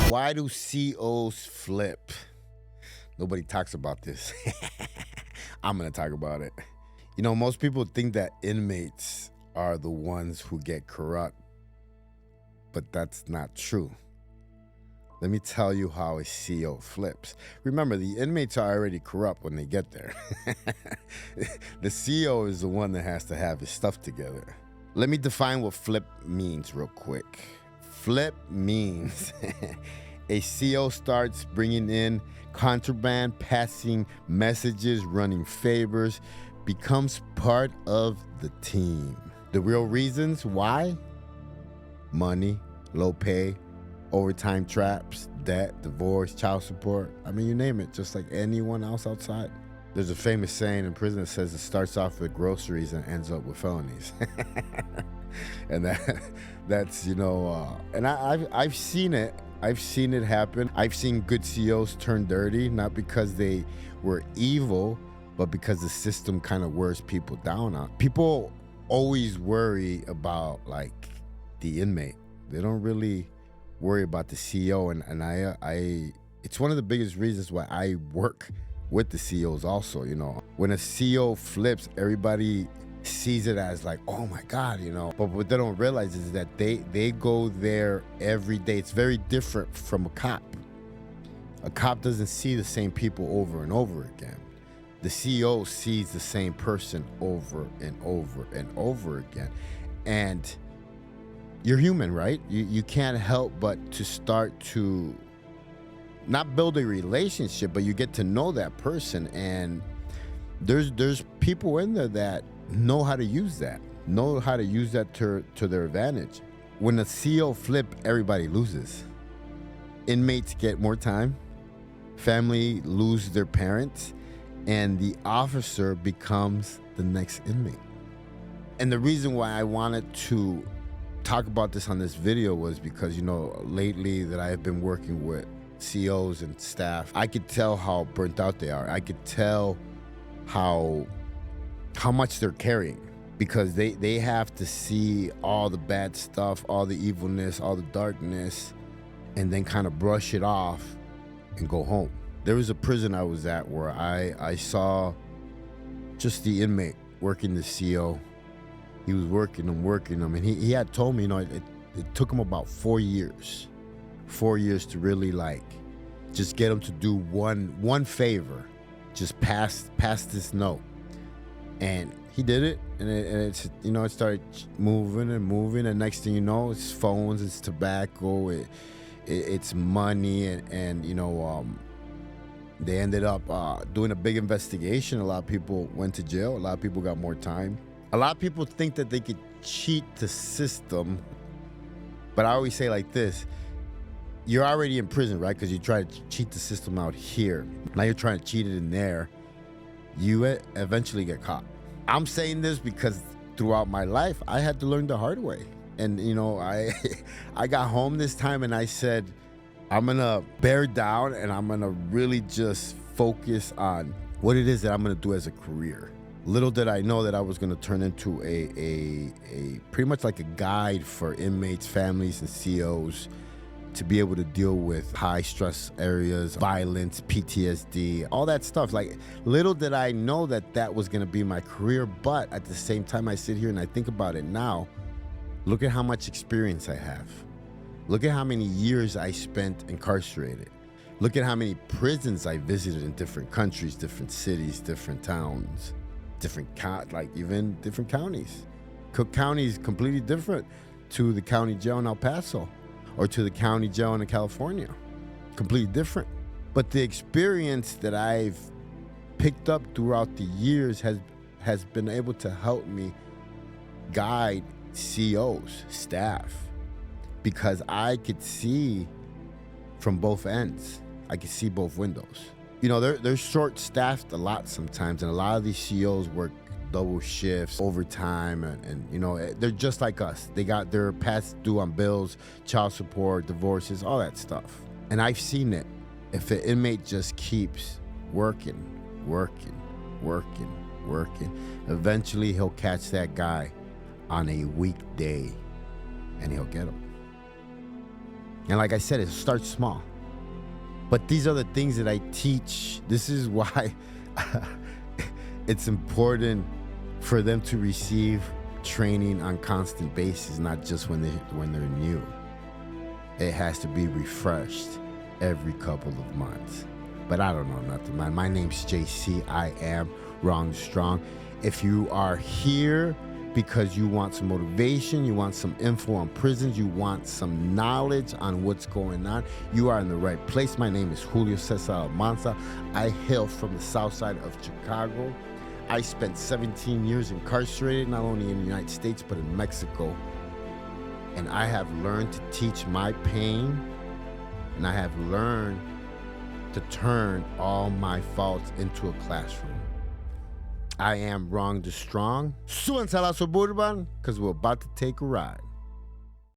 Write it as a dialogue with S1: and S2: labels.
S1: Why do COs flip? Nobody talks about this. I'm going to talk about it. You know, most people think that inmates are the ones who get corrupt, but that's not true. Let me tell you how a CO flips. Remember, the inmates are already corrupt when they get there. The CO is the one that has to have his stuff together. Let me define what flip means real quick. Flip means a CO starts bringing in contraband, passing messages, running favors, becomes part of the team. The real reasons why? Money, low pay, overtime traps, debt, divorce, child support. I mean, you name it, just like anyone else outside. There's a famous saying in prison that says it starts off with groceries and ends up with felonies. And that's, you know, and I've seen it. I've seen it happen. I've seen good COs turn dirty, not because they were evil, but because the system kind of wears people down on. People always worry about like the inmate. They don't really worry about the CO, and I it's one of the biggest reasons why I work with the COs also. You know, when a CO flips, everybody sees it as like, oh my God, you know, but what they don't realize is that they go there every day. It's very different from a cop. A cop doesn't see the same people over and over again. The CO sees the same person over and over and over again. And you're human, right? You can't help but to start to not build a relationship, but you get to know that person. And there's people in there that know how to use that to their advantage. When a CO flip, everybody loses. Inmates get more time, family lose their parents, and the officer becomes the next inmate. And the reason why I wanted to talk about this on this video was because, you know, lately that I have been working with COs and staff, I could tell how burnt out they are. I could tell how much they're carrying, because they have to see all the bad stuff, all the evilness, all the darkness, and then kind of brush it off and go home. There was a prison I was at where I saw just the inmate working the CO. He was working them, and he had told me, you know, it took him about 4 years. 4 years to really like just get him to do one favor, just pass this note. And he did it, and it's, you know, it started moving, and next thing you know, it's phones, it's tobacco, it's money, and you know, they ended up doing a big investigation. A lot of people went to jail. A lot of people got more time. A lot of people think that they could cheat the system, but I always say like this: you're already in prison, right? Because you try to cheat the system out here. Now you're trying to cheat it in there. You eventually get caught. I'm saying this because throughout my life, I had to learn the hard way. And, you know, I got home this time and I said, I'm going to bear down and I'm going to really just focus on what it is that I'm going to do as a career. Little did I know that I was going to turn into a pretty much like a guide for inmates, families, and COs to be able to deal with high stress areas, violence, PTSD, all that stuff. Like, little did I know that that was going to be my career. But at the same time, I sit here and I think about it now. Look at how much experience I have. Look at how many years I spent incarcerated. Look at how many prisons I visited in different countries, different cities, different towns, even different counties. Cook County is completely different to the county jail in El Paso, or to the county jail in California. Completely different. But the experience that I've picked up throughout the years has been able to help me guide COs, staff, because I could see from both ends. I could see both windows. You know, they're short-staffed a lot sometimes, and a lot of these COs work double shifts, overtime, and you know, they're just like us. They got their past due on bills, child support, divorces, all that stuff. And I've seen it. If an inmate just keeps working, eventually he'll catch that guy on a weekday and he'll get him. And like I said, it starts small. But these are the things that I teach. This is why it's important for them to receive training on constant basis, not just when they're new. It has to be refreshed every couple of months. But I don't know nothing, man. My name's JC. I am Wrong Strong. If you are here because you want some motivation, you want some info on prisons, you want some knowledge on what's going on, you are in the right place. My name is Julio Cesar Almanza. I hail from the south side of Chicago. I spent 17 years incarcerated, not only in the United States, but in Mexico. And I have learned to teach my pain, and I have learned to turn all my faults into a classroom. I am Wrong to Strong. Súbanse a la Suburban, because we're about to take a ride.